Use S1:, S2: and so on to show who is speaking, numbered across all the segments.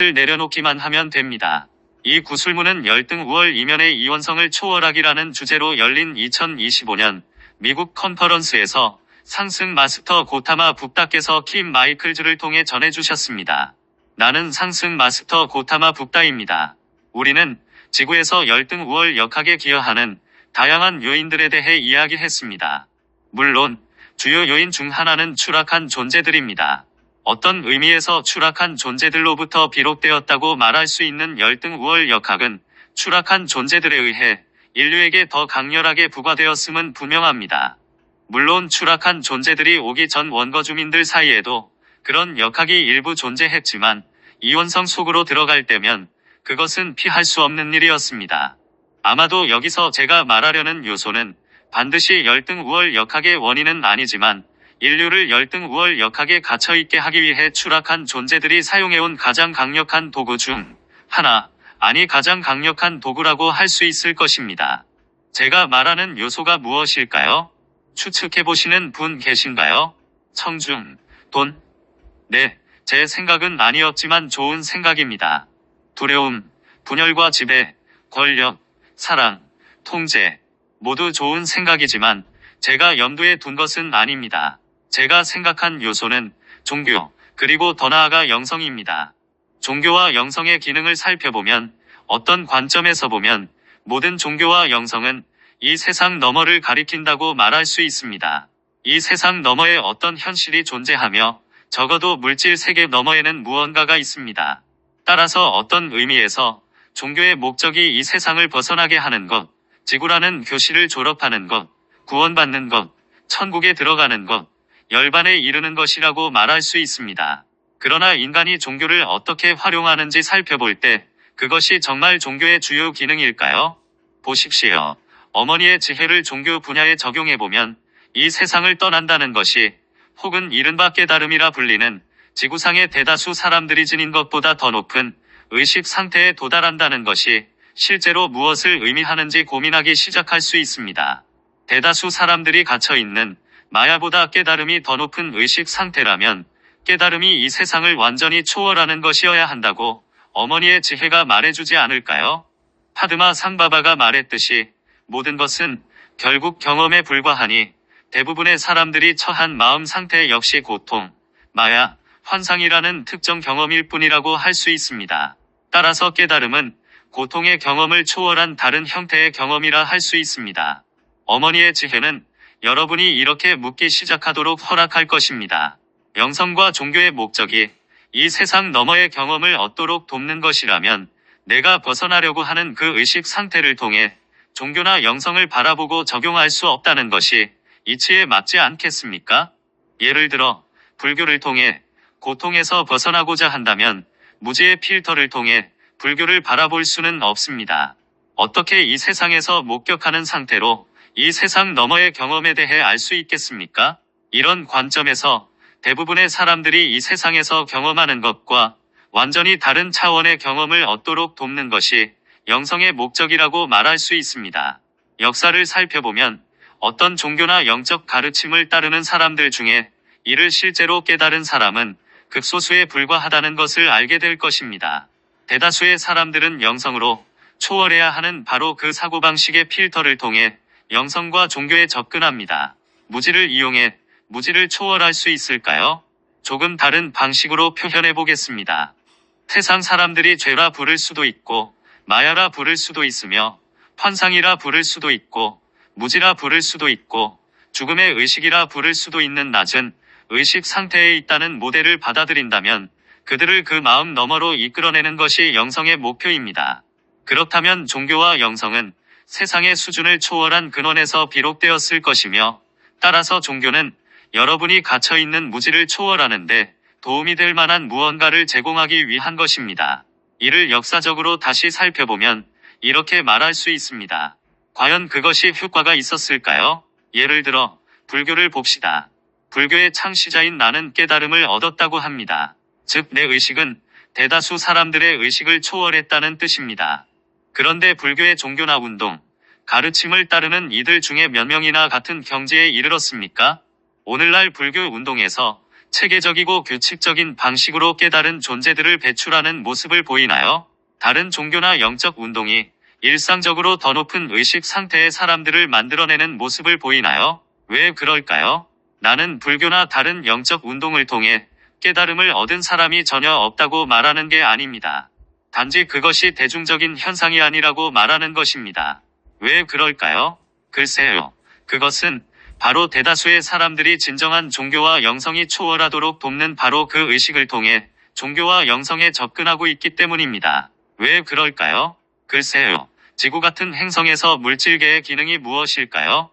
S1: 내려놓기만 하면 됩니다. 이 구술문은 열등 우월 이면의 이원성을 초월하기라는 주제로 열린 2025년 미국 컨퍼런스에서 상승 마스터 고타마 붓다께서 킴 마이클즈를 통해 전해주셨습니다. 나는 상승 마스터 고타마 붓다입니다. 우리는 지구에서 열등 우월 역학에 기여하는 다양한 요인들에 대해 이야기했습니다. 물론 주요 요인 중 하나는 추락한 존재들입니다. 어떤 의미에서 추락한 존재들로부터 비롯되었다고 말할 수 있는 열등 우월 역학은 추락한 존재들에 의해 인류에게 더 강렬하게 부과되었음은 분명합니다. 물론 추락한 존재들이 오기 전 원거 주민들 사이에도 그런 역학이 일부 존재했지만 이원성 속으로 들어갈 때면 그것은 피할 수 없는 일이었습니다. 아마도 여기서 제가 말하려는 요소는 반드시 열등 우월 역학의 원인은 아니지만 인류를 열등 우월 역학에 갇혀있게 하기 위해 추락한 존재들이 사용해온 가장 강력한 도구 중 하나, 아니 가장 강력한 도구라고 할 수 있을 것입니다. 제가 말하는 요소가 무엇일까요? 추측해보시는 분 계신가요? 청중, 돈? 네, 제 생각은 아니었지만 좋은 생각입니다. 두려움, 분열과 지배, 권력, 사랑, 통제, 모두 좋은 생각이지만 제가 염두에 둔 것은 아닙니다. 제가 생각한 요소는 종교, 그리고 더 나아가 영성입니다. 종교와 영성의 기능을 살펴보면 어떤 관점에서 보면 모든 종교와 영성은 이 세상 너머를 가리킨다고 말할 수 있습니다. 이 세상 너머에 어떤 현실이 존재하며 적어도 물질 세계 너머에는 무언가가 있습니다. 따라서 어떤 의미에서 종교의 목적이 이 세상을 벗어나게 하는 것, 지구라는 교실을 졸업하는 것, 구원받는 것, 천국에 들어가는 것, 열반에 이르는 것이라고 말할 수 있습니다. 그러나 인간이 종교를 어떻게 활용하는지 살펴볼 때 그것이 정말 종교의 주요 기능일까요? 보십시오. 어머니의 지혜를 종교 분야에 적용해보면 이 세상을 떠난다는 것이 혹은 이른바 깨달음이라 불리는 지구상의 대다수 사람들이 지닌 것보다 더 높은 의식 상태에 도달한다는 것이 실제로 무엇을 의미하는지 고민하기 시작할 수 있습니다. 대다수 사람들이 갇혀있는 마야보다 깨달음이 더 높은 의식 상태라면 깨달음이 이 세상을 완전히 초월하는 것이어야 한다고 어머니의 지혜가 말해주지 않을까요? 파드마 상바바가 말했듯이 모든 것은 결국 경험에 불과하니 대부분의 사람들이 처한 마음 상태 역시 고통, 마야, 환상이라는 특정 경험일 뿐이라고 할 수 있습니다. 따라서 깨달음은 고통의 경험을 초월한 다른 형태의 경험이라 할 수 있습니다. 어머니의 지혜는 여러분이 이렇게 묻기 시작하도록 허락할 것입니다. 영성과 종교의 목적이 이 세상 너머의 경험을 얻도록 돕는 것이라면 내가 벗어나려고 하는 그 의식 상태를 통해 종교나 영성을 바라보고 적용할 수 없다는 것이 이치에 맞지 않겠습니까? 예를 들어 불교를 통해 고통에서 벗어나고자 한다면 무지의 필터를 통해 불교를 바라볼 수는 없습니다. 어떻게 이 세상에서 목격하는 상태로 이 세상 너머의 경험에 대해 알 수 있겠습니까? 이런 관점에서 대부분의 사람들이 이 세상에서 경험하는 것과 완전히 다른 차원의 경험을 얻도록 돕는 것이 영성의 목적이라고 말할 수 있습니다. 역사를 살펴보면 어떤 종교나 영적 가르침을 따르는 사람들 중에 이를 실제로 깨달은 사람은 극소수에 불과하다는 것을 알게 될 것입니다. 대다수의 사람들은 영성으로 초월해야 하는 바로 그 사고방식의 필터를 통해 영성과 종교에 접근합니다. 무지를 이용해 무지를 초월할 수 있을까요? 조금 다른 방식으로 표현해 보겠습니다. 세상 사람들이 죄라 부를 수도 있고 마야라 부를 수도 있으며 환상이라 부를 수도 있고 무지라 부를 수도 있고 죽음의 의식이라 부를 수도 있는 낮은 의식 상태에 있다는 모델을 받아들인다면 그들을 그 마음 너머로 이끌어내는 것이 영성의 목표입니다. 그렇다면 종교와 영성은 세상의 수준을 초월한 근원에서 비롯되었을 것이며 따라서 종교는 여러분이 갇혀있는 무지를 초월하는데 도움이 될 만한 무언가를 제공하기 위한 것입니다. 이를 역사적으로 다시 살펴보면 이렇게 말할 수 있습니다. 과연 그것이 효과가 있었을까요? 예를 들어 불교를 봅시다. 불교의 창시자인 나는 깨달음을 얻었다고 합니다. 즉 내 의식은 대다수 사람들의 의식을 초월했다는 뜻입니다. 그런데 불교의 종교나 운동, 가르침을 따르는 이들 중에 몇 명이나 같은 경지에 이르렀습니까? 오늘날 불교 운동에서 체계적이고 규칙적인 방식으로 깨달은 존재들을 배출하는 모습을 보이나요? 다른 종교나 영적 운동이 일상적으로 더 높은 의식 상태의 사람들을 만들어내는 모습을 보이나요? 왜 그럴까요? 나는 불교나 다른 영적 운동을 통해 깨달음을 얻은 사람이 전혀 없다고 말하는 게 아닙니다. 단지 그것이 대중적인 현상이 아니라고 말하는 것입니다. 왜 그럴까요? 글쎄요. 그것은 바로 대다수의 사람들이 진정한 종교와 영성이 초월하도록 돕는 바로 그 의식을 통해 종교와 영성에 접근하고 있기 때문입니다. 왜 그럴까요? 글쎄요. 지구 같은 행성에서 물질계의 기능이 무엇일까요?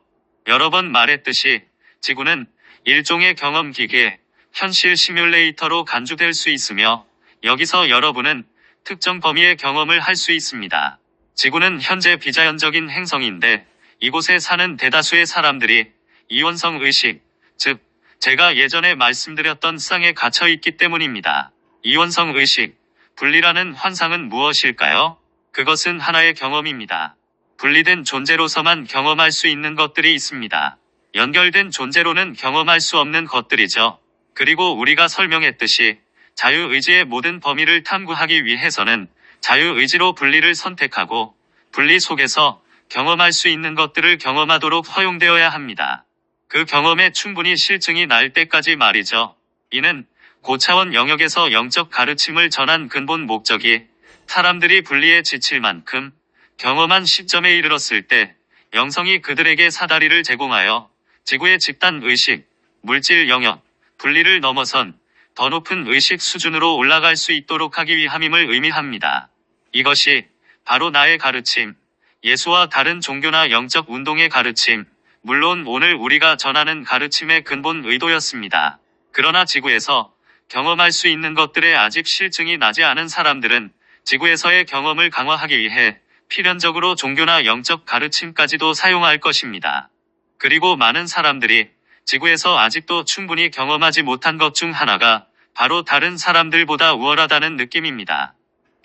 S1: 여러 번 말했듯이 지구는 일종의 경험 기계, 현실 시뮬레이터로 간주될 수 있으며 여기서 여러분은 특정 범위의 경험을 할 수 있습니다. 지구는 현재 비자연적인 행성인데 이곳에 사는 대다수의 사람들이 이원성 의식, 즉 제가 예전에 말씀드렸던 쌍에 갇혀 있기 때문입니다. 이원성 의식, 분리라는 환상은 무엇일까요? 그것은 하나의 경험입니다. 분리된 존재로서만 경험할 수 있는 것들이 있습니다. 연결된 존재로는 경험할 수 없는 것들이죠. 그리고 우리가 설명했듯이 자유의지의 모든 범위를 탐구하기 위해서는 자유의지로 분리를 선택하고 분리 속에서 경험할 수 있는 것들을 경험하도록 허용되어야 합니다. 그 경험에 충분히 실증이 날 때까지 말이죠. 이는 고차원 영역에서 영적 가르침을 전한 근본 목적이 사람들이 분리에 지칠 만큼 경험한 시점에 이르렀을 때 영성이 그들에게 사다리를 제공하여 지구의 집단 의식, 물질 영역, 분리를 넘어선 더 높은 의식 수준으로 올라갈 수 있도록 하기 위함임을 의미합니다. 이것이 바로 나의 가르침, 예수와 다른 종교나 영적 운동의 가르침, 물론 오늘 우리가 전하는 가르침의 근본 의도였습니다. 그러나 지구에서 경험할 수 있는 것들에 아직 실증이 나지 않은 사람들은 지구에서의 경험을 강화하기 위해 필연적으로 종교나 영적 가르침까지도 사용할 것입니다. 그리고 많은 사람들이 지구에서 아직도 충분히 경험하지 못한 것 중 하나가 바로 다른 사람들보다 우월하다는 느낌입니다.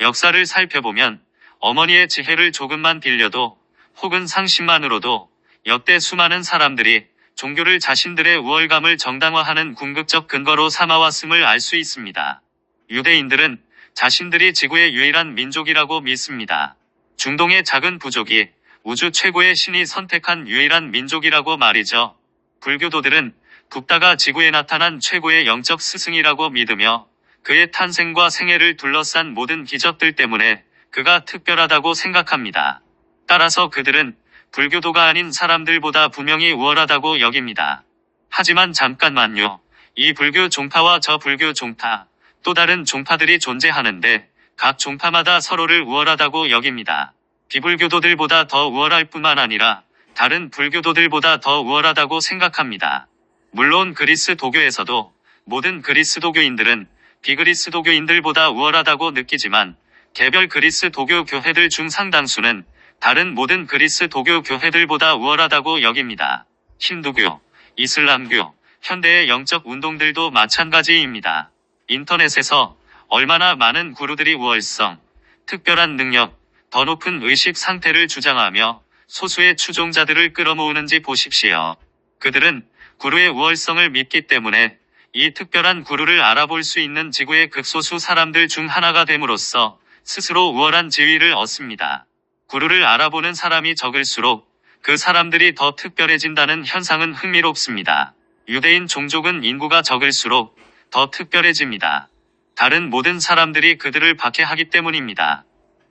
S1: 역사를 살펴보면 어머니의 지혜를 조금만 빌려도 혹은 상식만으로도 역대 수많은 사람들이 종교를 자신들의 우월감을 정당화하는 궁극적 근거로 삼아왔음을 알 수 있습니다. 유대인들은 자신들이 지구의 유일한 민족이라고 믿습니다. 중동의 작은 부족이 우주 최고의 신이 선택한 유일한 민족이라고 말이죠. 불교도들은 붓다가 지구에 나타난 최고의 영적 스승이라고 믿으며 그의 탄생과 생애를 둘러싼 모든 기적들 때문에 그가 특별하다고 생각합니다. 따라서 그들은 불교도가 아닌 사람들보다 분명히 우월하다고 여깁니다. 하지만 잠깐만요. 이 불교 종파와 저 불교 종파, 또 다른 종파들이 존재하는데 각 종파마다 서로를 우월하다고 여깁니다. 비불교도들보다 더 우월할 뿐만 아니라 다른 불교도들보다 더 우월하다고 생각합니다. 물론 그리스도교에서도 모든 그리스도교인들은 비그리스도교인들보다 우월하다고 느끼지만 개별 그리스도교 교회들 중 상당수는 다른 모든 그리스도교 교회들보다 우월하다고 여깁니다. 힌두교, 이슬람교, 현대의 영적 운동들도 마찬가지입니다. 인터넷에서 얼마나 많은 구루들이 우월성, 특별한 능력, 더 높은 의식 상태를 주장하며 소수의 추종자들을 끌어모으는지 보십시오. 그들은 구루의 우월성을 믿기 때문에 이 특별한 구루를 알아볼 수 있는 지구의 극소수 사람들 중 하나가 됨으로써 스스로 우월한 지위를 얻습니다. 구루를 알아보는 사람이 적을수록 그 사람들이 더 특별해진다는 현상은 흥미롭습니다. 유대인 종족은 인구가 적을수록 더 특별해집니다. 다른 모든 사람들이 그들을 박해하기 때문입니다.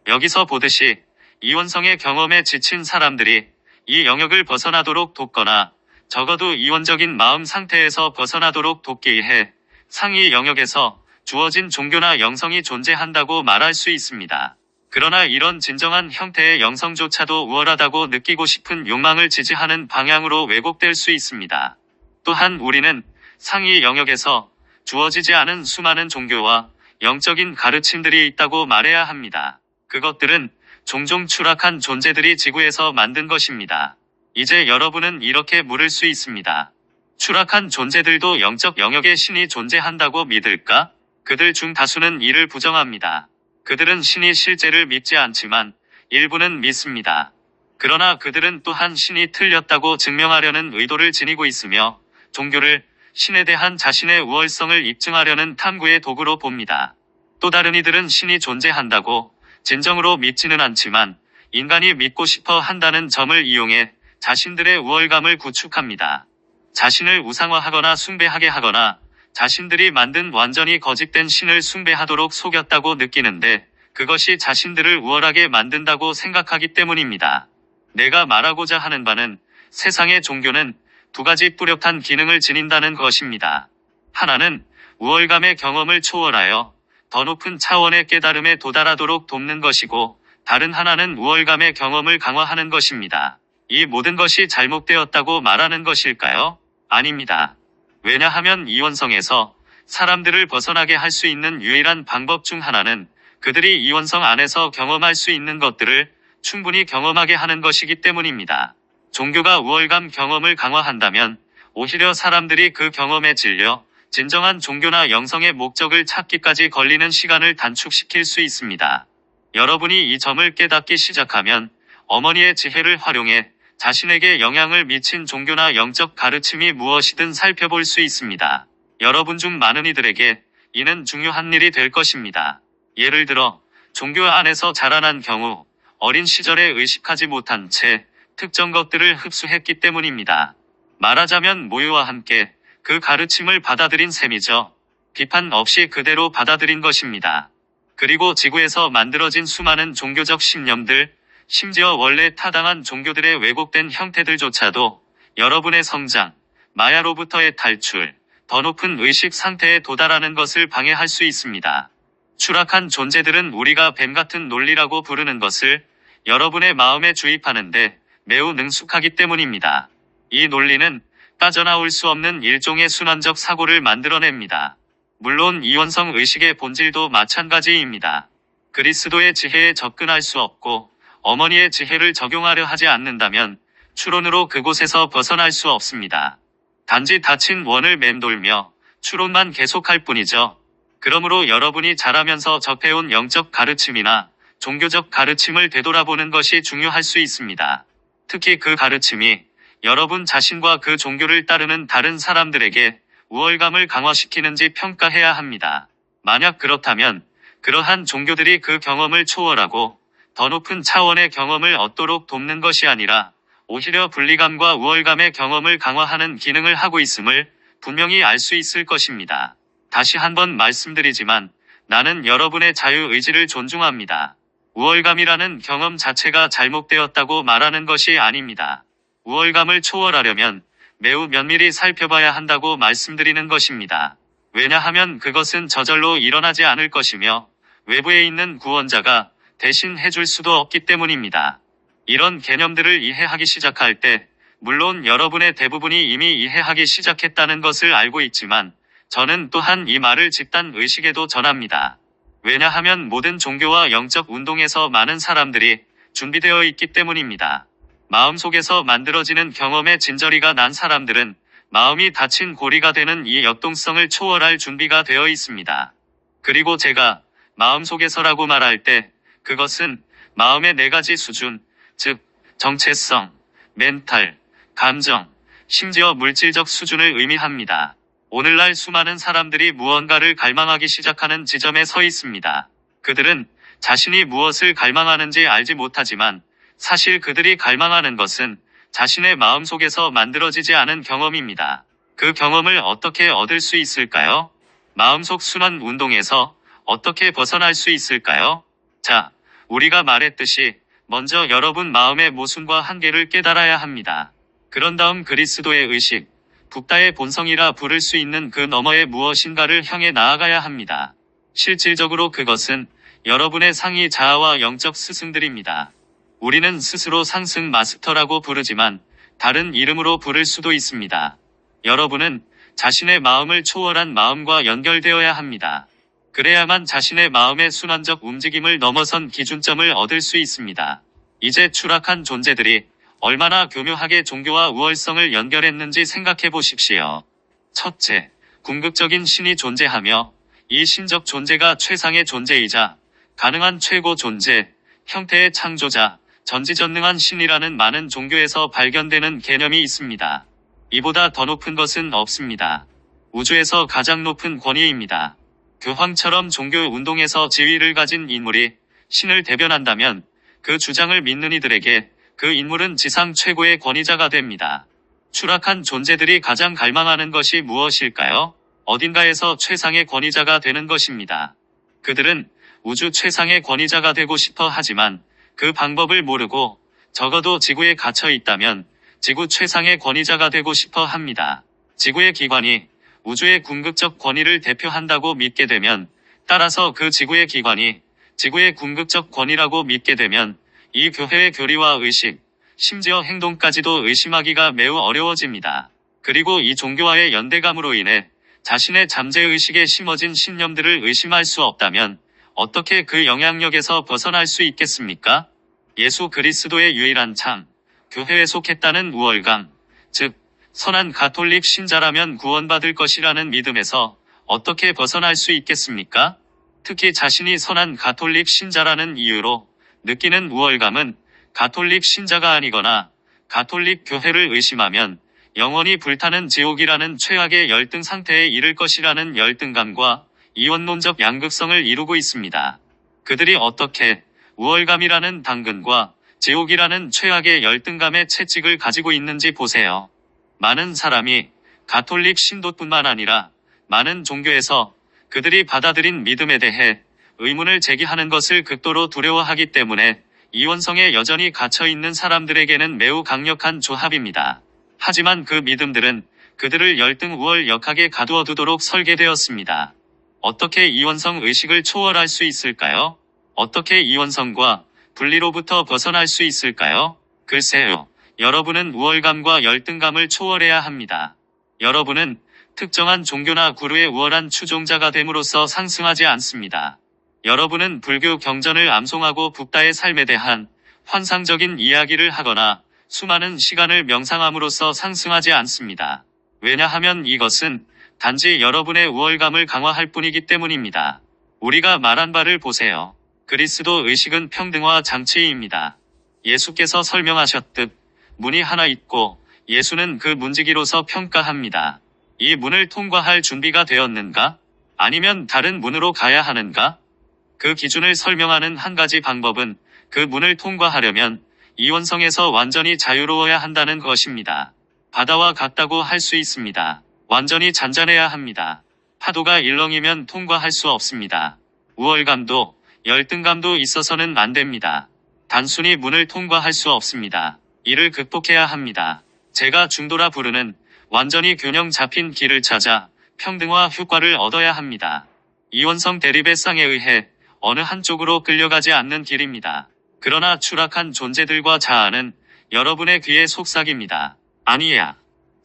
S1: 여기서 보듯이 이원성의 경험에 지친 사람들이 이 영역을 벗어나도록 돕거나 적어도 이원적인 마음 상태에서 벗어나도록 돕기 위해 상위 영역에서 주어진 종교나 영성이 존재한다고 말할 수 있습니다. 그러나 이런 진정한 형태의 영성조차도 우월하다고 느끼고 싶은 욕망을 지지하는 방향으로 왜곡될 수 있습니다. 또한 우리는 상위 영역에서 주어지지 않은 수많은 종교와 영적인 가르침들이 있다고 말해야 합니다. 그것들은 종종 추락한 존재들이 지구에서 만든 것입니다. 이제 여러분은 이렇게 물을 수 있습니다. 추락한 존재들도 영적 영역의 신이 존재한다고 믿을까? 그들 중 다수는 이를 부정합니다. 그들은 신이 실제를 믿지 않지만 일부는 믿습니다. 그러나 그들은 또한 신이 틀렸다고 증명하려는 의도를 지니고 있으며 종교를 신에 대한 자신의 우월성을 입증하려는 탐구의 도구로 봅니다. 또 다른 이들은 신이 존재한다고 진정으로 믿지는 않지만 인간이 믿고 싶어 한다는 점을 이용해 자신들의 우월감을 구축합니다. 자신을 우상화하거나 숭배하게 하거나 자신들이 만든 완전히 거짓된 신을 숭배하도록 속였다고 느끼는데 그것이 자신들을 우월하게 만든다고 생각하기 때문입니다. 내가 말하고자 하는 바는 세상의 종교는 두 가지 뚜렷한 기능을 지닌다는 것입니다. 하나는 우월감의 경험을 초월하여 더 높은 차원의 깨달음에 도달하도록 돕는 것이고 다른 하나는 우월감의 경험을 강화하는 것입니다. 이 모든 것이 잘못되었다고 말하는 것일까요? 아닙니다. 왜냐하면 이원성에서 사람들을 벗어나게 할 수 있는 유일한 방법 중 하나는 그들이 이원성 안에서 경험할 수 있는 것들을 충분히 경험하게 하는 것이기 때문입니다. 종교가 우월감 경험을 강화한다면 오히려 사람들이 그 경험에 질려 진정한 종교나 영성의 목적을 찾기까지 걸리는 시간을 단축시킬 수 있습니다. 여러분이 이 점을 깨닫기 시작하면 어머니의 지혜를 활용해 자신에게 영향을 미친 종교나 영적 가르침이 무엇이든 살펴볼 수 있습니다. 여러분 중 많은 이들에게 이는 중요한 일이 될 것입니다. 예를 들어 종교 안에서 자라난 경우 어린 시절에 의식하지 못한 채 특정 것들을 흡수했기 때문입니다. 말하자면 모유와 함께 그 가르침을 받아들인 셈이죠. 비판 없이 그대로 받아들인 것입니다. 그리고 지구에서 만들어진 수많은 종교적 신념들, 심지어 원래 타당한 종교들의 왜곡된 형태들조차도 여러분의 성장, 마야로부터의 탈출, 더 높은 의식 상태에 도달하는 것을 방해할 수 있습니다. 추락한 존재들은 우리가 뱀 같은 논리라고 부르는 것을 여러분의 마음에 주입하는데 매우 능숙하기 때문입니다. 이 논리는 빠져나올 수 없는 일종의 순환적 사고를 만들어냅니다. 물론 이원성 의식의 본질도 마찬가지입니다. 그리스도의 지혜에 접근할 수 없고 어머니의 지혜를 적용하려 하지 않는다면 추론으로 그곳에서 벗어날 수 없습니다. 단지 닫힌 원을 맴돌며 추론만 계속할 뿐이죠. 그러므로 여러분이 자라면서 접해온 영적 가르침이나 종교적 가르침을 되돌아보는 것이 중요할 수 있습니다. 특히 그 가르침이 여러분 자신과 그 종교를 따르는 다른 사람들에게 우월감을 강화시키는지 평가해야 합니다. 만약 그렇다면 그러한 종교들이 그 경험을 초월하고 더 높은 차원의 경험을 얻도록 돕는 것이 아니라 오히려 분리감과 우월감의 경험을 강화하는 기능을 하고 있음을 분명히 알 수 있을 것입니다. 다시 한번 말씀드리지만 나는 여러분의 자유의지를 존중합니다. 우월감이라는 경험 자체가 잘못되었다고 말하는 것이 아닙니다. 우월감을 초월하려면 매우 면밀히 살펴봐야 한다고 말씀드리는 것입니다. 왜냐하면 그것은 저절로 일어나지 않을 것이며 외부에 있는 구원자가 대신 해줄 수도 없기 때문입니다. 이런 개념들을 이해하기 시작할 때 물론 여러분의 대부분이 이미 이해하기 시작했다는 것을 알고 있지만 저는 또한 이 말을 집단 의식에도 전합니다. 왜냐하면 모든 종교와 영적 운동에서 많은 사람들이 준비되어 있기 때문입니다. 마음속에서 만들어지는 경험의 진저리가 난 사람들은 마음이 닫힌 고리가 되는 이 역동성을 초월할 준비가 되어 있습니다. 그리고 제가 마음속에서라고 말할 때 그것은 마음의 네 가지 수준, 즉 정체성, 멘탈, 감정, 심지어 물질적 수준을 의미합니다. 오늘날 수많은 사람들이 무언가를 갈망하기 시작하는 지점에 서 있습니다. 그들은 자신이 무엇을 갈망하는지 알지 못하지만 사실 그들이 갈망하는 것은 자신의 마음속에서 만들어지지 않은 경험입니다. 그 경험을 어떻게 얻을 수 있을까요? 마음속 순환 운동에서 어떻게 벗어날 수 있을까요? 자, 우리가 말했듯이 먼저 여러분 마음의 모순과 한계를 깨달아야 합니다. 그런 다음 그리스도의 의식, 붓다의 본성이라 부를 수 있는 그 너머의 무엇인가를 향해 나아가야 합니다. 실질적으로 그것은 여러분의 상위 자아와 영적 스승들입니다. 우리는 스스로 상승 마스터라고 부르지만 다른 이름으로 부를 수도 있습니다. 여러분은 자신의 마음을 초월한 마음과 연결되어야 합니다. 그래야만 자신의 마음의 순환적 움직임을 넘어선 기준점을 얻을 수 있습니다. 이제 추락한 존재들이 얼마나 교묘하게 종교와 우월성을 연결했는지 생각해 보십시오. 첫째, 궁극적인 신이 존재하며 이 신적 존재가 최상의 존재이자 가능한 최고 존재, 형태의 창조자, 전지전능한 신이라는 많은 종교에서 발견되는 개념이 있습니다. 이보다 더 높은 것은 없습니다. 우주에서 가장 높은 권위입니다. 교황처럼 종교 운동에서 지위를 가진 인물이 신을 대변한다면 그 주장을 믿는 이들에게 그 인물은 지상 최고의 권위자가 됩니다. 추락한 존재들이 가장 갈망하는 것이 무엇일까요? 어딘가에서 최상의 권위자가 되는 것입니다. 그들은 우주 최상의 권위자가 되고 싶어 하지만 그 방법을 모르고 적어도 지구에 갇혀 있다면 지구 최상의 권위자가 되고 싶어 합니다. 지구의 기관이 우주의 궁극적 권위를 대표한다고 믿게 되면, 따라서 그 지구의 기관이 지구의 궁극적 권위라고 믿게 되면 이 교회의 교리와 의식, 심지어 행동까지도 의심하기가 매우 어려워집니다. 그리고 이 종교와의 연대감으로 인해 자신의 잠재의식에 심어진 신념들을 의심할 수 없다면 어떻게 그 영향력에서 벗어날 수 있겠습니까? 예수 그리스도의 유일한 참, 교회에 속했다는 우월감, 즉 선한 가톨릭 신자라면 구원받을 것이라는 믿음에서 어떻게 벗어날 수 있겠습니까? 특히 자신이 선한 가톨릭 신자라는 이유로 느끼는 우월감은 가톨릭 신자가 아니거나 가톨릭 교회를 의심하면 영원히 불타는 지옥이라는 최악의 열등 상태에 이를 것이라는 열등감과 이원론적 양극성을 이루고 있습니다. 그들이 어떻게 우월감이라는 당근과 지옥이라는 최악의 열등감의 채찍을 가지고 있는지 보세요. 많은 사람이 가톨릭 신도뿐만 아니라 많은 종교에서 그들이 받아들인 믿음에 대해 의문을 제기하는 것을 극도로 두려워하기 때문에 이원성에 여전히 갇혀 있는 사람들에게는 매우 강력한 조합입니다. 하지만 그 믿음들은 그들을 열등 우월 역학에 가두어 두도록 설계되었습니다. 어떻게 이원성 의식을 초월할 수 있을까요? 어떻게 이원성과 분리로부터 벗어날 수 있을까요? 글쎄요. 여러분은 우월감과 열등감을 초월해야 합니다. 여러분은 특정한 종교나 구루의 우월한 추종자가 됨으로써 상승하지 않습니다. 여러분은 불교 경전을 암송하고 붓다의 삶에 대한 환상적인 이야기를 하거나 수많은 시간을 명상함으로써 상승하지 않습니다. 왜냐하면 이것은 단지 여러분의 우월감을 강화할 뿐이기 때문입니다. 우리가 말한 바를 보세요. 그리스도 의식은 평등화 장치입니다. 예수께서 설명하셨듯 문이 하나 있고 예수는 그 문지기로서 평가합니다. 이 문을 통과할 준비가 되었는가? 아니면 다른 문으로 가야 하는가? 그 기준을 설명하는 한 가지 방법은 그 문을 통과하려면 이원성에서 완전히 자유로워야 한다는 것입니다. 바다와 같다고 할 수 있습니다. 완전히 잔잔해야 합니다. 파도가 일렁이면 통과할 수 없습니다. 우월감도 열등감도 있어서는 안 됩니다. 단순히 문을 통과할 수 없습니다. 이를 극복해야 합니다. 제가 중도라 부르는 완전히 균형 잡힌 길을 찾아 평등화 효과를 얻어야 합니다. 이원성 대립의 쌍에 의해 어느 한쪽으로 끌려가지 않는 길입니다. 그러나 추락한 존재들과 자아는 여러분의 귀에 속삭입니다. 아니야.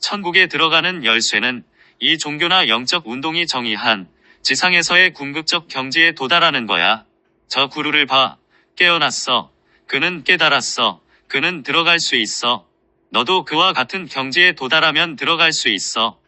S1: 천국에 들어가는 열쇠는 이 종교나 영적 운동이 정의한 지상에서의 궁극적 경지에 도달하는 거야. 저 구루를 봐. 깨어났어. 그는 깨달았어. 그는 들어갈 수 있어. 너도 그와 같은 경지에 도달하면 들어갈 수 있어.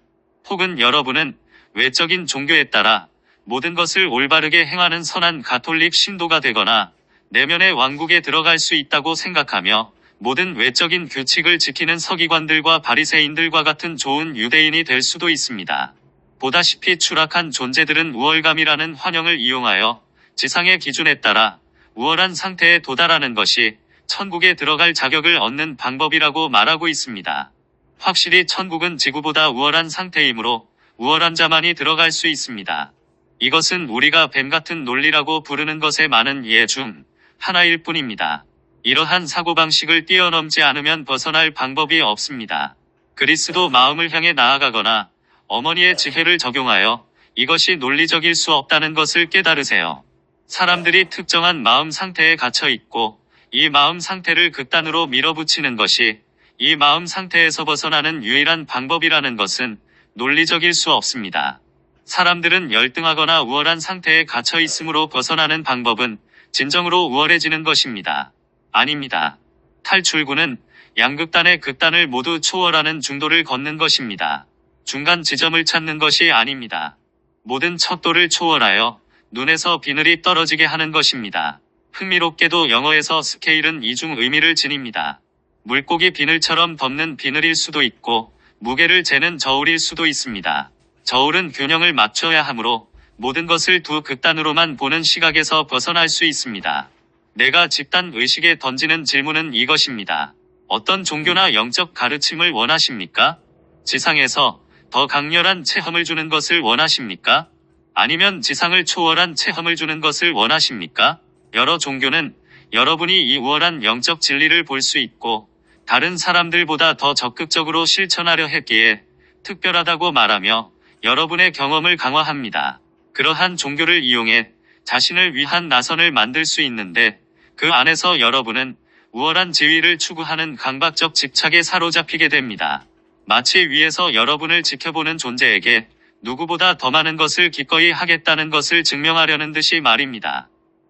S1: 혹은 여러분은 외적인 종교에 따라 모든 것을 올바르게 행하는 선한 가톨릭 신도가 되거나 내면의 왕국에 들어갈 수 있다고 생각하며 모든 외적인 규칙을 지키는 서기관들과 바리새인들과 같은 좋은 유대인이 될 수도 있습니다. 보다시피 추락한 존재들은 우월감이라는 환영을 이용하여 지상의 기준에 따라 우월한 상태에 도달하는 것이 천국에 들어갈 자격을 얻는 방법이라고 말하고 있습니다. 확실히 천국은 지구보다 우월한 상태이므로 우월한 자만이 들어갈 수 있습니다. 이것은 우리가 뱀 같은 논리라고 부르는 것의 많은 예 중 하나일 뿐입니다. 이러한 사고방식을 뛰어넘지 않으면 벗어날 방법이 없습니다. 그리스도 마음을 향해 나아가거나 어머니의 지혜를 적용하여 이것이 논리적일 수 없다는 것을 깨달으세요. 사람들이 특정한 마음 상태에 갇혀 있고 이 마음 상태를 극단으로 밀어붙이는 것이 이 마음 상태에서 벗어나는 유일한 방법이라는 것은 논리적일 수 없습니다. 사람들은 열등하거나 우월한 상태에 갇혀 있으므로 벗어나는 방법은 진정으로 우월해지는 것입니다. 아닙니다. 탈출구는 양극단의 극단을 모두 초월하는 중도를 걷는 것입니다. 중간 지점을 찾는 것이 아닙니다. 모든 척도를 초월하여 눈에서 비늘이 떨어지게 하는 것입니다. 흥미롭게도 영어에서 스케일은 이중 의미를 지닙니다. 물고기 비늘처럼 덮는 비늘일 수도 있고 무게를 재는 저울일 수도 있습니다. 저울은 균형을 맞춰야 하므로 모든 것을 두 극단으로만 보는 시각에서 벗어날 수 있습니다. 내가 집단 의식에 던지는 질문은 이것입니다. 어떤 종교나 영적 가르침을 원하십니까? 지상에서 더 강렬한 체험을 주는 것을 원하십니까? 아니면 지상을 초월한 체험을 주는 것을 원하십니까? 여러 종교는 여러분이 이 우월한 영적 진리를 볼 수 있고 다른 사람들보다 더 적극적으로 실천하려 했기에 특별하다고 말하며 여러분의 경험을 강화합니다. 그러한 종교를 이용해 자신을 위한 나선을 만들 수 있는데 그 안에서 여러분은 우월한 지위를 추구하는 강박적 집착에 사로잡히게 됩니다. 마치 위에서 여러분을 지켜보는 존재에게 누구보다 더 많은 것을 기꺼이 하겠다는 것을 증명하려는 듯이 말입니다.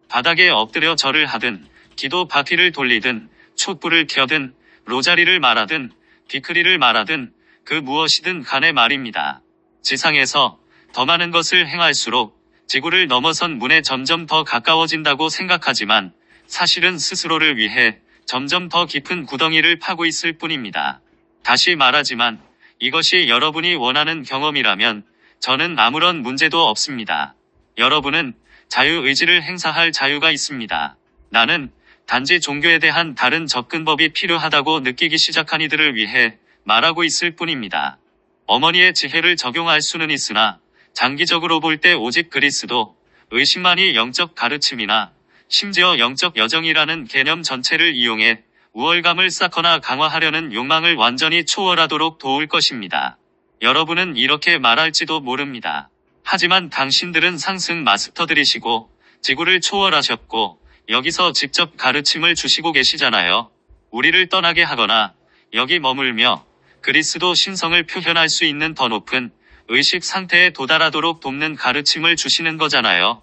S1: 바닥에 엎드려 절을 하든 기도 바퀴를 돌리든 촛불을 켜든 로자리를 말하든 비크리를 말하든 그 무엇이든 간에 말입니다. 지상에서 더 많은 것을 행할수록 지구를 넘어선 문에 점점 더 가까워진다고 생각하지만 사실은 스스로를 위해 점점 더 깊은 구덩이를 파고 있을 뿐입니다. 다시 말하지만 이것이 여러분이 원하는 경험이라면 저는 아무런 문제도 없습니다. 여러분은 자유의지를 행사할 자유가 있습니다. 나는 단지 종교에 대한 다른 접근법이 필요하다고 느끼기 시작한 이들을 위해 말하고 있을 뿐입니다. 어머니의 지혜를 적용할 수는 있으나 장기적으로 볼 때 오직 그리스도, 의식만이 영적 가르침이나 심지어 영적 여정이라는 개념 전체를 이용해 우월감을 쌓거나 강화하려는 욕망을 완전히 초월하도록 도울 것입니다. 여러분은 이렇게 말할지도 모릅니다. 하지만 당신들은 상승 마스터들이시고 지구를 초월하셨고 여기서 직접 가르침을 주시고 계시잖아요. 우리를 떠나게 하거나 여기 머물며 그리스도 신성을 표현할 수 있는 더 높은 의식 상태에 도달하도록 돕는 가르침을 주시는 거잖아요.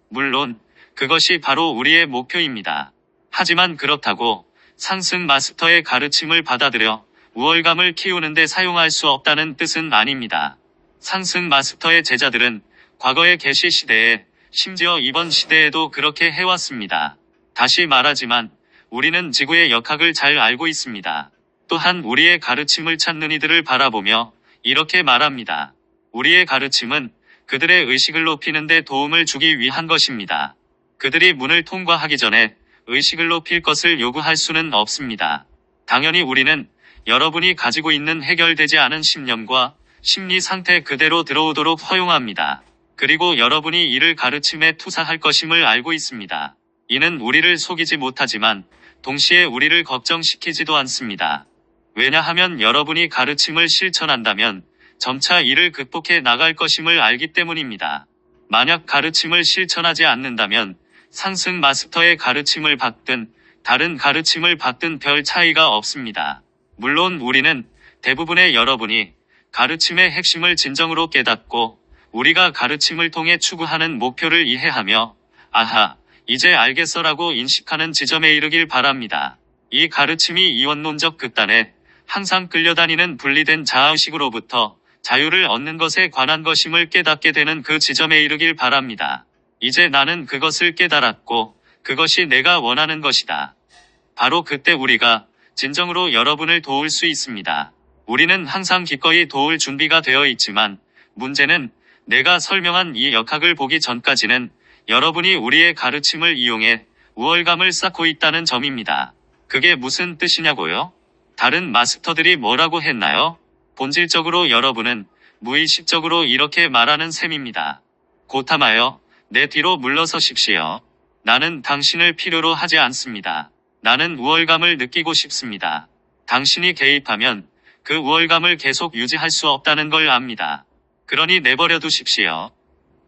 S1: 물론 그것이 바로 우리의 목표입니다. 하지만 그렇다고 상승 마스터의 가르침을 받아들여 우월감을 키우는 데 사용할 수 없다는 뜻은 아닙니다. 상승 마스터의 제자들은 과거의 계시 시대에 심지어 이번 시대에도 그렇게 해왔습니다. 다시 말하지만 우리는 지구의 역학을 잘 알고 있습니다. 또한 우리의 가르침을 찾는 이들을 바라보며 이렇게 말합니다. 우리의 가르침은 그들의 의식을 높이는 데 도움을 주기 위한 것입니다. 그들이 문을 통과하기 전에 의식을 높일 것을 요구할 수는 없습니다. 당연히 우리는 여러분이 가지고 있는 해결되지 않은 신념과 심리 상태 그대로 들어오도록 허용합니다. 그리고 여러분이 이를 가르침에 투사할 것임을 알고 있습니다. 이는 우리를 속이지 못하지만 동시에 우리를 걱정시키지도 않습니다. 왜냐하면 여러분이 가르침을 실천한다면 점차 이를 극복해 나갈 것임을 알기 때문입니다. 만약 가르침을 실천하지 않는다면 상승 마스터의 가르침을 받든 다른 가르침을 받든 별 차이가 없습니다. 물론 우리는 대부분의 여러분이 가르침의 핵심을 진정으로 깨닫고 우리가 가르침을 통해 추구하는 목표를 이해하며 아하, 이제 알겠어라고 인식하는 지점에 이르길 바랍니다. 이 가르침이 이원론적 극단에 항상 끌려다니는 분리된 자아의식으로부터 자유를 얻는 것에 관한 것임을 깨닫게 되는 그 지점에 이르길 바랍니다. 이제 나는 그것을 깨달았고 그것이 내가 원하는 것이다. 바로 그때 우리가 진정으로 여러분을 도울 수 있습니다. 우리는 항상 기꺼이 도울 준비가 되어 있지만 문제는 내가 설명한 이 역학을 보기 전까지는 여러분이 우리의 가르침을 이용해 우월감을 쌓고 있다는 점입니다. 그게 무슨 뜻이냐고요? 다른 마스터들이 뭐라고 했나요? 본질적으로 여러분은 무의식적으로 이렇게 말하는 셈입니다. 고타마여, 내 뒤로 물러서십시오. 나는 당신을 필요로 하지 않습니다. 나는 우월감을 느끼고 싶습니다. 당신이 개입하면 그 우월감을 계속 유지할 수 없다는 걸 압니다. 그러니 내버려 두십시오.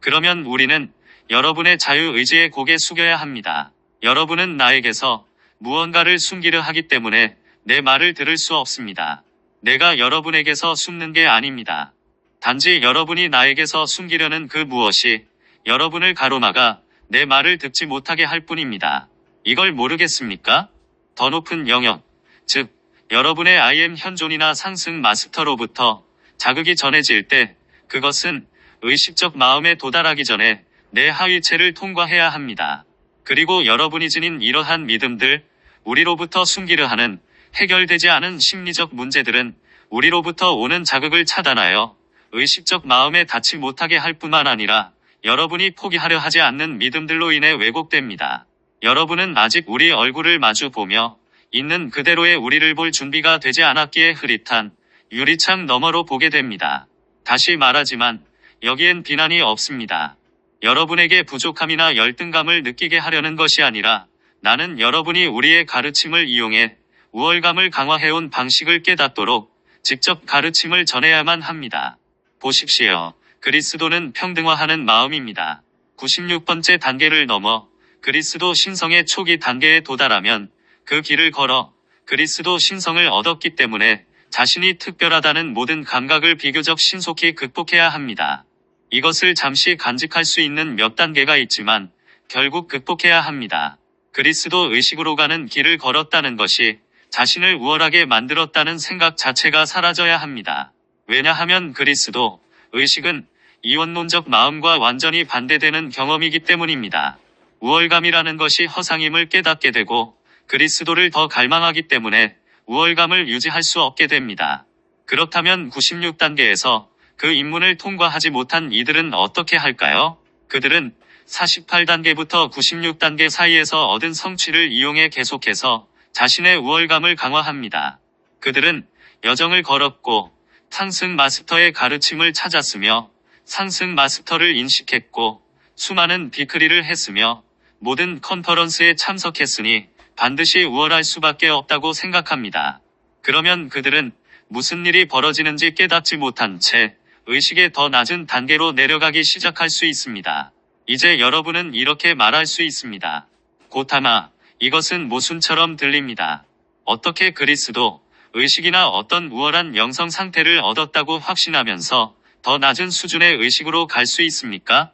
S1: 그러면 우리는 여러분의 자유의지에 고개 숙여야 합니다. 여러분은 나에게서 무언가를 숨기려 하기 때문에 내 말을 들을 수 없습니다. 내가 여러분에게서 숨는 게 아닙니다. 단지 여러분이 나에게서 숨기려는 그 무엇이 여러분을 가로막아 내 말을 듣지 못하게 할 뿐입니다. 이걸 모르겠습니까? 더 높은 영역, 즉 여러분의 I am 현존이나 상승 마스터로부터 자극이 전해질 때 그것은 의식적 마음에 도달하기 전에 내 하위체를 통과해야 합니다. 그리고 여러분이 지닌 이러한 믿음들, 우리로부터 숨기려 하는 해결되지 않은 심리적 문제들은 우리로부터 오는 자극을 차단하여 의식적 마음에 닿지 못하게 할 뿐만 아니라 여러분이 포기하려 하지 않는 믿음들로 인해 왜곡됩니다. 여러분은 아직 우리 얼굴을 마주 보며 있는 그대로의 우리를 볼 준비가 되지 않았기에 흐릿한 유리창 너머로 보게 됩니다. 다시 말하지만 여기엔 비난이 없습니다. 여러분에게 부족함이나 열등감을 느끼게 하려는 것이 아니라 나는 여러분이 우리의 가르침을 이용해 우월감을 강화해온 방식을 깨닫도록 직접 가르침을 전해야만 합니다. 보십시오. 그리스도는 평등화하는 마음입니다. 96번째 단계를 넘어 그리스도 신성의 초기 단계에 도달하면 그 길을 걸어 그리스도 신성을 얻었기 때문에 자신이 특별하다는 모든 감각을 비교적 신속히 극복해야 합니다. 이것을 잠시 간직할 수 있는 몇 단계가 있지만 결국 극복해야 합니다. 그리스도 의식으로 가는 길을 걸었다는 것이 자신을 우월하게 만들었다는 생각 자체가 사라져야 합니다. 왜냐하면 그리스도 의식은 이원론적 마음과 완전히 반대되는 경험이기 때문입니다. 우월감이라는 것이 허상임을 깨닫게 되고 그리스도를 더 갈망하기 때문에 우월감을 유지할 수 없게 됩니다. 그렇다면 96단계에서 그 입문을 통과하지 못한 이들은 어떻게 할까요? 그들은 48단계부터 96단계 사이에서 얻은 성취를 이용해 계속해서 자신의 우월감을 강화합니다. 그들은 여정을 걸었고 상승 마스터의 가르침을 찾았으며 상승 마스터를 인식했고 수많은 비크리를 했으며 모든 컨퍼런스에 참석했으니 반드시 우월할 수밖에 없다고 생각합니다. 그러면 그들은 무슨 일이 벌어지는지 깨닫지 못한 채 의식의 더 낮은 단계로 내려가기 시작할 수 있습니다. 이제 여러분은 이렇게 말할 수 있습니다. 고타마, 이것은 모순처럼 들립니다. 어떻게 그리스도, 의식이나 어떤 우월한 영성 상태를 얻었다고 확신하면서 더 낮은 수준의 의식으로 갈 수 있습니까?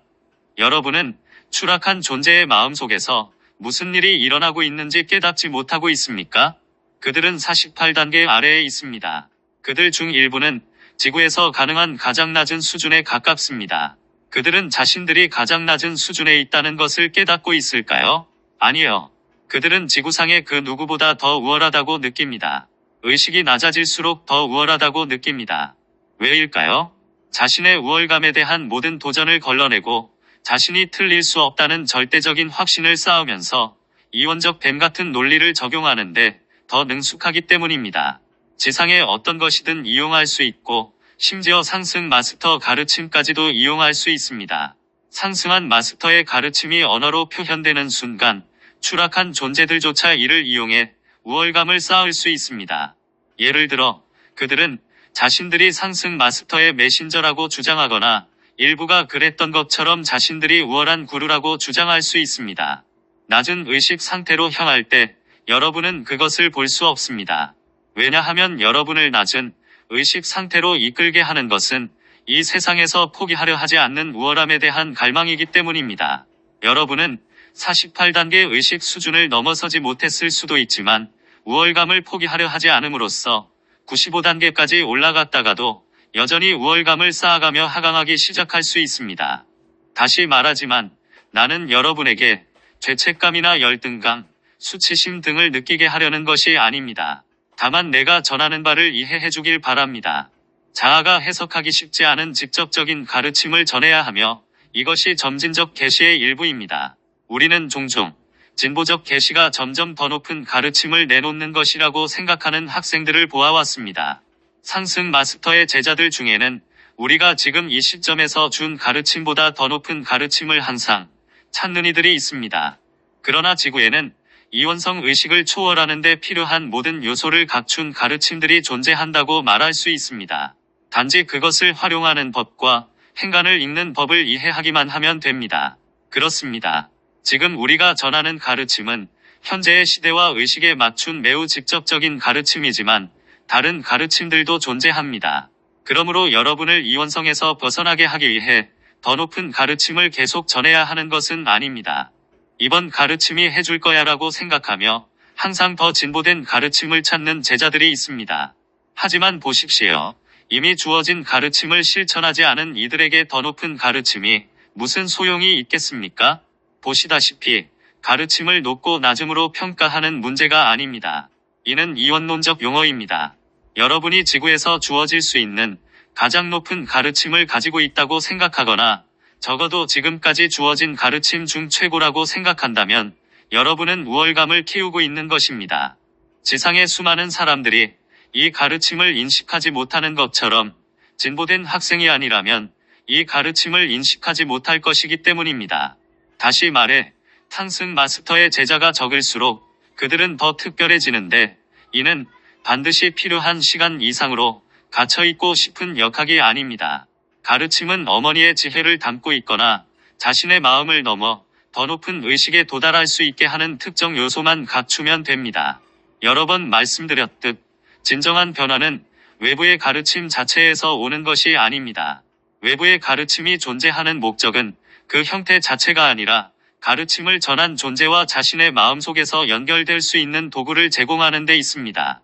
S1: 여러분은 추락한 존재의 마음속에서 무슨 일이 일어나고 있는지 깨닫지 못하고 있습니까? 그들은 48단계 아래에 있습니다. 그들 중 일부는 지구에서 가능한 가장 낮은 수준에 가깝습니다. 그들은 자신들이 가장 낮은 수준에 있다는 것을 깨닫고 있을까요? 아니요. 그들은 지구상의 그 누구보다 더 우월하다고 느낍니다. 의식이 낮아질수록 더 우월하다고 느낍니다. 왜일까요? 자신의 우월감에 대한 모든 도전을 걸러내고 자신이 틀릴 수 없다는 절대적인 확신을 쌓으면서 이원적 뱀 같은 논리를 적용하는데 더 능숙하기 때문입니다. 지상의 어떤 것이든 이용할 수 있고 심지어 상승 마스터 가르침까지도 이용할 수 있습니다. 상승한 마스터의 가르침이 언어로 표현되는 순간 추락한 존재들조차 이를 이용해 우월감을 쌓을 수 있습니다. 예를 들어 그들은 자신들이 상승 마스터의 메신저라고 주장하거나 일부가 그랬던 것처럼 자신들이 우월한 구루라고 주장할 수 있습니다. 낮은 의식 상태로 향할 때 여러분은 그것을 볼 수 없습니다. 왜냐하면 여러분을 낮은 의식 상태로 이끌게 하는 것은 이 세상에서 포기하려 하지 않는 우월함에 대한 갈망이기 때문입니다. 여러분은 48단계 의식 수준을 넘어서지 못했을 수도 있지만 우월감을 포기하려 하지 않음으로써 95단계까지 올라갔다가도 여전히 우월감을 쌓아가며 하강하기 시작할 수 있습니다. 다시 말하지만 나는 여러분에게 죄책감이나 열등감, 수치심 등을 느끼게 하려는 것이 아닙니다. 다만 내가 전하는 바를 이해해 주길 바랍니다. 자아가 해석하기 쉽지 않은 직접적인 가르침을 전해야 하며 이것이 점진적 계시의 일부입니다. 우리는 종종 진보적 계시가 점점 더 높은 가르침을 내놓는 것이라고 생각하는 학생들을 보아왔습니다. 상승 마스터의 제자들 중에는 우리가 지금 이 시점에서 준 가르침보다 더 높은 가르침을 항상 찾는 이들이 있습니다. 그러나 지구에는 이원성 의식을 초월하는 데 필요한 모든 요소를 갖춘 가르침들이 존재한다고 말할 수 있습니다. 단지 그것을 활용하는 법과 행간을 읽는 법을 이해하기만 하면 됩니다. 그렇습니다. 지금 우리가 전하는 가르침은 현재의 시대와 의식에 맞춘 매우 직접적인 가르침이지만 다른 가르침들도 존재합니다. 그러므로 여러분을 이원성에서 벗어나게 하기 위해 더 높은 가르침을 계속 전해야 하는 것은 아닙니다. 이번 가르침이 해줄 거야 라고 생각하며 항상 더 진보된 가르침을 찾는 제자들이 있습니다. 하지만 보십시오. 이미 주어진 가르침을 실천하지 않은 이들에게 더 높은 가르침이 무슨 소용이 있겠습니까? 보시다시피 가르침을 높고 낮음으로 평가하는 문제가 아닙니다. 이는 이원론적 용어입니다. 여러분이 지구에서 주어질 수 있는 가장 높은 가르침을 가지고 있다고 생각하거나 적어도 지금까지 주어진 가르침 중 최고라고 생각한다면 여러분은 우월감을 키우고 있는 것입니다. 지상의 수많은 사람들이 이 가르침을 인식하지 못하는 것처럼 진보된 학생이 아니라면 이 가르침을 인식하지 못할 것이기 때문입니다. 다시 말해 탕승 마스터의 제자가 적을수록 그들은 더 특별해지는데 이는 반드시 필요한 시간 이상으로 갇혀있고 싶은 역학이 아닙니다. 가르침은 어머니의 지혜를 담고 있거나 자신의 마음을 넘어 더 높은 의식에 도달할 수 있게 하는 특정 요소만 갖추면 됩니다. 여러 번 말씀드렸듯 진정한 변화는 외부의 가르침 자체에서 오는 것이 아닙니다. 외부의 가르침이 존재하는 목적은 그 형태 자체가 아니라 가르침을 전한 존재와 자신의 마음속에서 연결될 수 있는 도구를 제공하는 데 있습니다.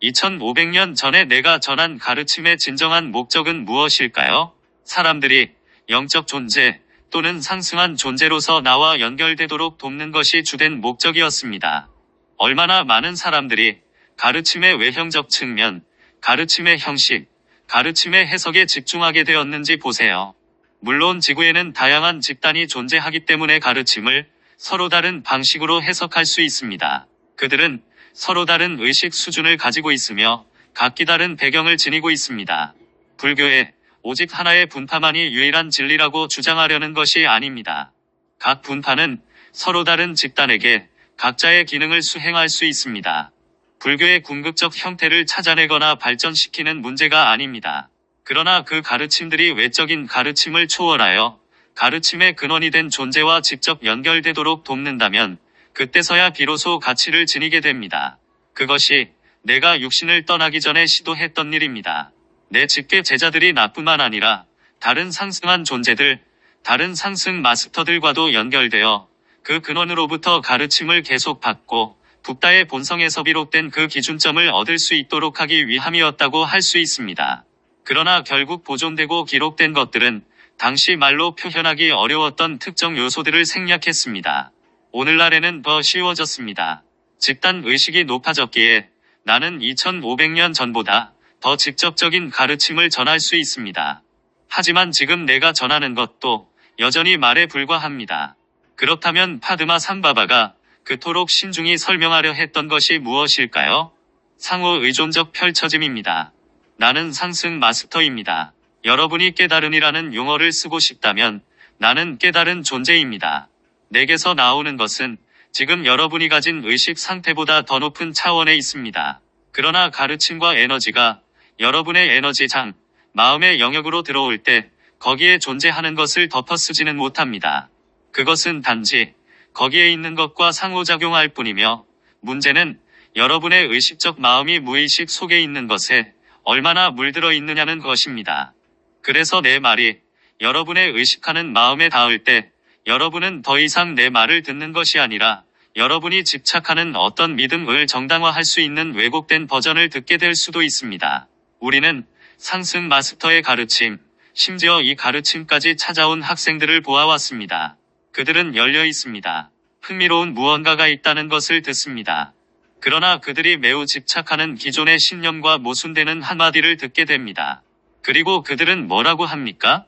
S1: 2500년 전에 내가 전한 가르침의 진정한 목적은 무엇일까요? 사람들이 영적 존재 또는 상승한 존재로서 나와 연결되도록 돕는 것이 주된 목적이었습니다. 얼마나 많은 사람들이 가르침의 외형적 측면, 가르침의 형식, 가르침의 해석에 집중하게 되었는지 보세요. 물론 지구에는 다양한 집단이 존재하기 때문에 가르침을 서로 다른 방식으로 해석할 수 있습니다. 그들은 서로 다른 의식 수준을 가지고 있으며 각기 다른 배경을 지니고 있습니다. 불교에 오직 하나의 분파만이 유일한 진리라고 주장하려는 것이 아닙니다. 각 분파는 서로 다른 집단에게 각자의 기능을 수행할 수 있습니다. 불교의 궁극적 형태를 찾아내거나 발전시키는 문제가 아닙니다. 그러나 그 가르침들이 외적인 가르침을 초월하여 가르침의 근원이 된 존재와 직접 연결되도록 돕는다면 그때서야 비로소 가치를 지니게 됩니다. 그것이 내가 육신을 떠나기 전에 시도했던 일입니다. 내 직계 제자들이 나뿐만 아니라 다른 상승한 존재들, 다른 상승 마스터들과도 연결되어 그 근원으로부터 가르침을 계속 받고 붓다의 본성에서 비롯된 그 기준점을 얻을 수 있도록 하기 위함이었다고 할 수 있습니다. 그러나 결국 보존되고 기록된 것들은 당시 말로 표현하기 어려웠던 특정 요소들을 생략했습니다. 오늘날에는 더 쉬워졌습니다. 집단 의식이 높아졌기에 나는 2500년 전보다 더 직접적인 가르침을 전할 수 있습니다. 하지만 지금 내가 전하는 것도 여전히 말에 불과합니다. 그렇다면 파드마 상바바가 그토록 신중히 설명하려 했던 것이 무엇일까요? 상호 의존적 펼쳐짐입니다. 나는 상승 마스터입니다. 여러분이 깨달음이라는 용어를 쓰고 싶다면 나는 깨달은 존재입니다. 내게서 나오는 것은 지금 여러분이 가진 의식 상태보다 더 높은 차원에 있습니다. 그러나 가르침과 에너지가 여러분의 에너지장, 마음의 영역으로 들어올 때 거기에 존재하는 것을 덮어쓰지는 못합니다. 그것은 단지 거기에 있는 것과 상호작용할 뿐이며 문제는 여러분의 의식적 마음이 무의식 속에 있는 것에 얼마나 물들어 있느냐는 것입니다. 그래서 내 말이 여러분의 의식하는 마음에 닿을 때 여러분은 더 이상 내 말을 듣는 것이 아니라 여러분이 집착하는 어떤 믿음을 정당화할 수 있는 왜곡된 버전을 듣게 될 수도 있습니다. 우리는 상승 마스터의 가르침, 심지어 이 가르침까지 찾아온 학생들을 보아왔습니다. 그들은 열려 있습니다. 흥미로운 무언가가 있다는 것을 듣습니다. 그러나 그들이 매우 집착하는 기존의 신념과 모순되는 한마디를 듣게 됩니다. 그리고 그들은 뭐라고 합니까?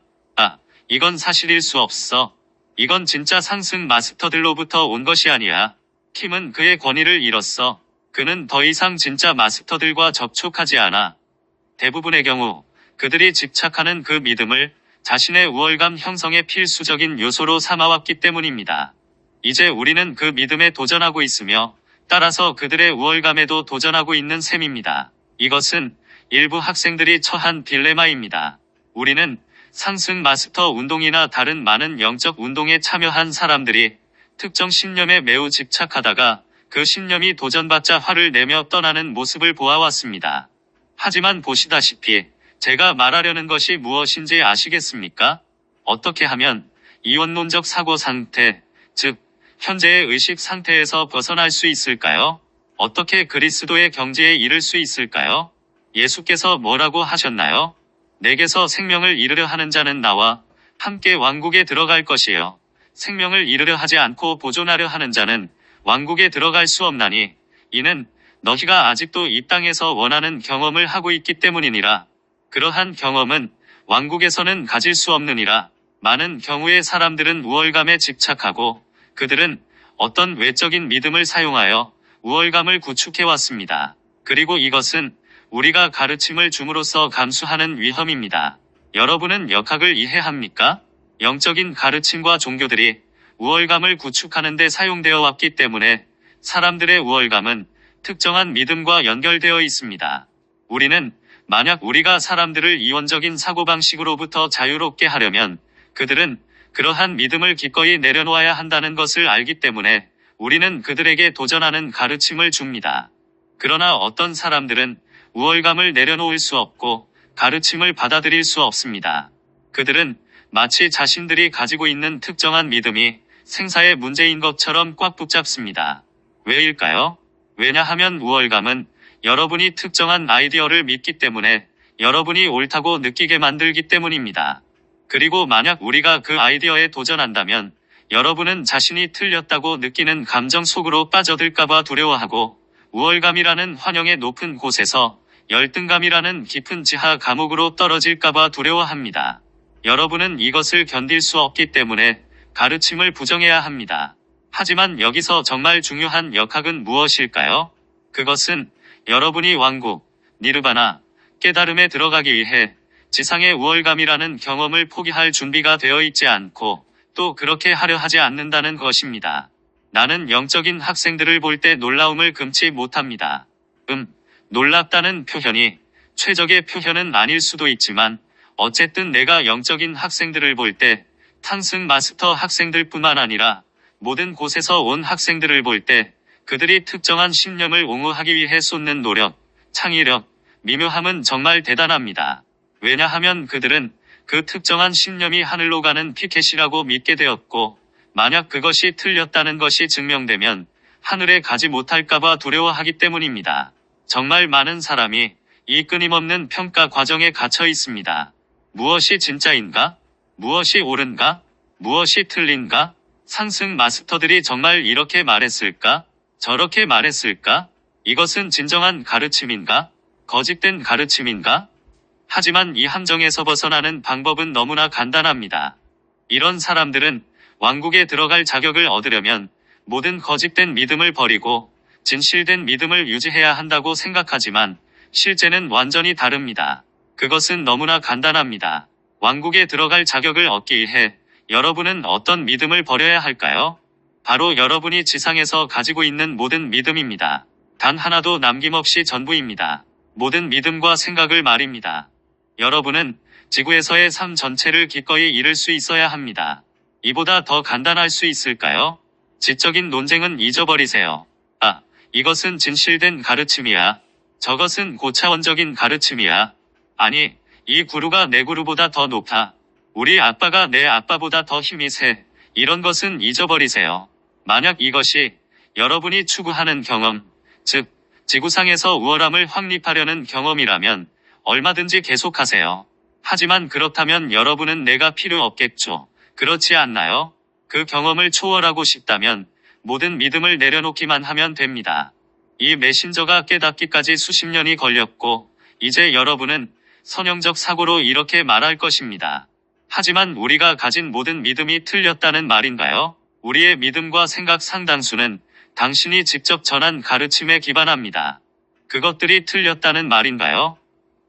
S1: 이건 사실일 수 없어. 이건 진짜 상승 마스터들로부터 온 것이 아니야. 킴은 그의 권위를 잃었어. 그는 더 이상 진짜 마스터들과 접촉하지 않아. 대부분의 경우 그들이 집착하는 그 믿음을 자신의 우월감 형성의 필수적인 요소로 삼아왔기 때문입니다. 이제 우리는 그 믿음에 도전하고 있으며 따라서 그들의 우월감에도 도전하고 있는 셈입니다. 이것은 일부 학생들이 처한 딜레마입니다. 우리는 상승 마스터 운동이나 다른 많은 영적 운동에 참여한 사람들이 특정 신념에 매우 집착하다가 그 신념이 도전받자 화를 내며 떠나는 모습을 보아왔습니다. 하지만 보시다시피 제가 말하려는 것이 무엇인지 아시겠습니까? 어떻게 하면 이원론적 사고 상태, 즉 현재의 의식 상태에서 벗어날 수 있을까요? 어떻게 그리스도의 경지에 이를 수 있을까요? 예수께서 뭐라고 하셨나요? 내게서 생명을 이르려 하는 자는 나와 함께 왕국에 들어갈 것이요. 생명을 이르려 하지 않고 보존하려 하는 자는 왕국에 들어갈 수 없나니 이는 너희가 아직도 이 땅에서 원하는 경험을 하고 있기 때문이니라. 그러한 경험은 왕국에서는 가질 수 없느니라. 많은 경우의 사람들은 우월감에 집착하고 그들은 어떤 외적인 믿음을 사용하여 우월감을 구축해왔습니다. 그리고 이것은 우리가 가르침을 줌으로써 감수하는 위험입니다. 여러분은 역학을 이해합니까? 영적인 가르침과 종교들이 우월감을 구축하는 데 사용되어 왔기 때문에 사람들의 우월감은 특정한 믿음과 연결되어 있습니다. 우리는 만약 우리가 사람들을 이원적인 사고방식으로부터 자유롭게 하려면 그들은 그러한 믿음을 기꺼이 내려놓아야 한다는 것을 알기 때문에 우리는 그들에게 도전하는 가르침을 줍니다. 그러나 어떤 사람들은 우월감을 내려놓을 수 없고 가르침을 받아들일 수 없습니다. 그들은 마치 자신들이 가지고 있는 특정한 믿음이 생사의 문제인 것처럼 꽉 붙잡습니다. 왜일까요? 왜냐하면 우월감은 여러분이 특정한 아이디어를 믿기 때문에 여러분이 옳다고 느끼게 만들기 때문입니다. 그리고 만약 우리가 그 아이디어에 도전한다면 여러분은 자신이 틀렸다고 느끼는 감정 속으로 빠져들까봐 두려워하고 우월감이라는 환영의 높은 곳에서 열등감이라는 깊은 지하 감옥으로 떨어질까봐 두려워합니다. 여러분은 이것을 견딜 수 없기 때문에 가르침을 부정해야 합니다. 하지만 여기서 정말 중요한 역학은 무엇일까요? 그것은 여러분이 왕국, 니르바나, 깨달음에 들어가기 위해 지상의 우월감이라는 경험을 포기할 준비가 되어 있지 않고 또 그렇게 하려 하지 않는다는 것입니다. 나는 영적인 학생들을 볼 때 놀라움을 금치 못합니다. 놀랍다는 표현이 최적의 표현은 아닐 수도 있지만 어쨌든 내가 영적인 학생들을 볼 때 탕승 마스터 학생들뿐만 아니라 모든 곳에서 온 학생들을 볼 때 그들이 특정한 신념을 옹호하기 위해 쏟는 노력, 창의력, 미묘함은 정말 대단합니다. 왜냐하면 그들은 그 특정한 신념이 하늘로 가는 피켓이라고 믿게 되었고 만약 그것이 틀렸다는 것이 증명되면 하늘에 가지 못할까봐 두려워하기 때문입니다. 정말 많은 사람이 이 끊임없는 평가 과정에 갇혀 있습니다. 무엇이 진짜인가? 무엇이 옳은가? 무엇이 틀린가? 상승 마스터들이 정말 이렇게 말했을까? 저렇게 말했을까? 이것은 진정한 가르침인가? 거짓된 가르침인가? 하지만 이 함정에서 벗어나는 방법은 너무나 간단합니다. 이런 사람들은 왕국에 들어갈 자격을 얻으려면 모든 거짓된 믿음을 버리고 진실된 믿음을 유지해야 한다고 생각하지만 실제는 완전히 다릅니다. 그것은 너무나 간단합니다. 왕국에 들어갈 자격을 얻기 위해 여러분은 어떤 믿음을 버려야 할까요? 바로 여러분이 지상에서 가지고 있는 모든 믿음입니다. 단 하나도 남김없이 전부입니다. 모든 믿음과 생각을 말입니다. 여러분은 지구에서의 삶 전체를 기꺼이 잃을 수 있어야 합니다. 이보다 더 간단할 수 있을까요? 지적인 논쟁은 잊어버리세요. 이것은 진실된 가르침이야. 저것은 고차원적인 가르침이야. 아니, 이 구루가 내 구루보다 더 높아. 우리 아빠가 내 아빠보다 더 힘이 세. 이런 것은 잊어버리세요. 만약 이것이 여러분이 추구하는 경험, 즉 지구상에서 우월함을 확립하려는 경험이라면 얼마든지 계속하세요. 하지만 그렇다면 여러분은 내가 필요 없겠죠. 그렇지 않나요? 그 경험을 초월하고 싶다면 모든 믿음을 내려놓기만 하면 됩니다. 이 메신저가 깨닫기까지 수십 년이 걸렸고 이제 여러분은 선형적 사고로 이렇게 말할 것입니다. 하지만 우리가 가진 모든 믿음이 틀렸다는 말인가요? 우리의 믿음과 생각 상당수는 당신이 직접 전한 가르침에 기반합니다. 그것들이 틀렸다는 말인가요?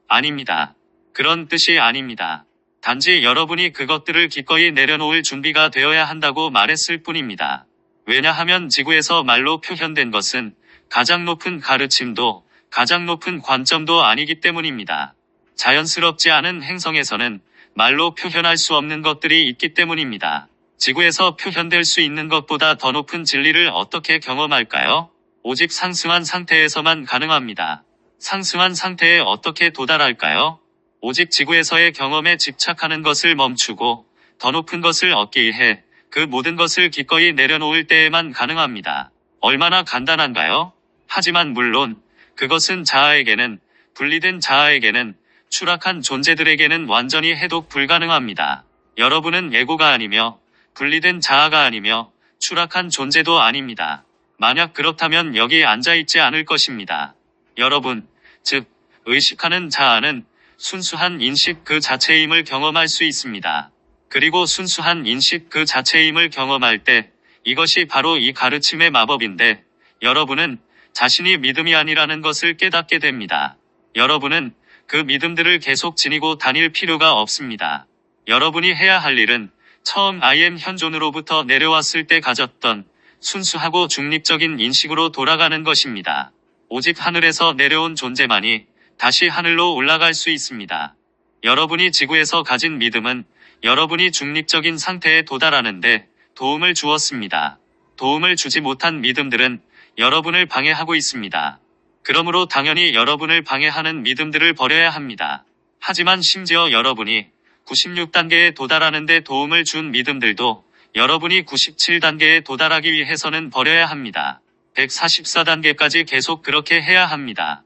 S1: 아닙니다. 그런 뜻이 아닙니다. 단지 여러분이 그것들을 기꺼이 내려놓을 준비가 되어야 한다고 말했을 뿐입니다. 왜냐하면 지구에서 말로 표현된 것은 가장 높은 가르침도 가장 높은 관점도 아니기 때문입니다. 자연스럽지 않은 행성에서는 말로 표현할 수 없는 것들이 있기 때문입니다. 지구에서 표현될 수 있는 것보다 더 높은 진리를 어떻게 경험할까요? 오직 상승한 상태에서만 가능합니다. 상승한 상태에 어떻게 도달할까요? 오직 지구에서의 경험에 집착하는 것을 멈추고 더 높은 것을 얻기 위해 그 모든 것을 기꺼이 내려놓을 때에만 가능합니다. 얼마나 간단한가요? 하지만 물론 그것은 자아에게는, 분리된 자아에게는, 추락한 존재들에게는 완전히 해독 불가능합니다. 여러분은 에고가 아니며 분리된 자아가 아니며 추락한 존재도 아닙니다. 만약 그렇다면 여기 앉아있지 않을 것입니다. 여러분, 즉 의식하는 자아는 순수한 인식 그 자체임을 경험할 수 있습니다. 그리고 순수한 인식 그 자체임을 경험할 때 이것이 바로 이 가르침의 마법인데 여러분은 자신이 믿음이 아니라는 것을 깨닫게 됩니다. 여러분은 그 믿음들을 계속 지니고 다닐 필요가 없습니다. 여러분이 해야 할 일은 처음 I am 현존으로부터 내려왔을 때 가졌던 순수하고 중립적인 인식으로 돌아가는 것입니다. 오직 하늘에서 내려온 존재만이 다시 하늘로 올라갈 수 있습니다. 여러분이 지구에서 가진 믿음은 여러분이 중립적인 상태에 도달하는데 도움을 주었습니다. 도움을 주지 못한 믿음들은 여러분을 방해하고 있습니다. 그러므로 당연히 여러분을 방해하는 믿음들을 버려야 합니다. 하지만 심지어 여러분이 96단계에 도달하는데 도움을 준 믿음들도 여러분이 97단계에 도달하기 위해서는 버려야 합니다. 144단계까지 계속 그렇게 해야 합니다.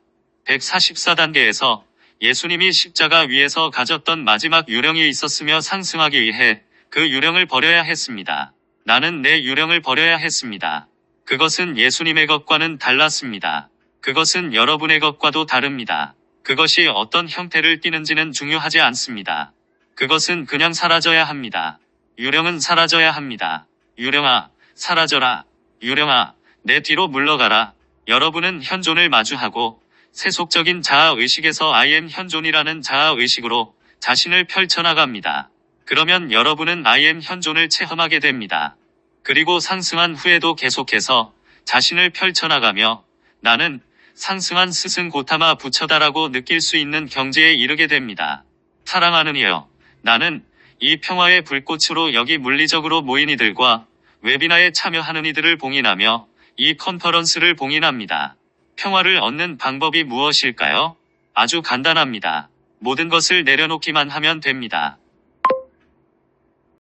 S1: 144단계에서 예수님이 십자가 위에서 가졌던 마지막 유령이 있었으며 상승하기 위해 그 유령을 버려야 했습니다. 나는 내 유령을 버려야 했습니다. 그것은 예수님의 것과는 달랐습니다. 그것은 여러분의 것과도 다릅니다. 그것이 어떤 형태를 띠는지는 중요하지 않습니다. 그것은 그냥 사라져야 합니다. 유령은 사라져야 합니다. 유령아, 사라져라. 유령아, 내 뒤로 물러가라. 여러분은 현존을 마주하고 세속적인 자아의식에서 I am 현존이라는 자아의식으로 자신을 펼쳐나갑니다. 그러면 여러분은 I am 현존을 체험하게 됩니다. 그리고 상승한 후에도 계속해서 자신을 펼쳐나가며 나는 상승한 스승 고타마 부처다라고 느낄 수 있는 경지에 이르게 됩니다. 사랑하는 이여, 나는 이 평화의 불꽃으로 여기 물리적으로 모인 이들과 웨비나에 참여하는 이들을 봉인하며 이 컨퍼런스를 봉인합니다. 평화를 얻는 방법이 무엇일까요? 아주 간단합니다. 모든 것을 내려놓기만 하면 됩니다.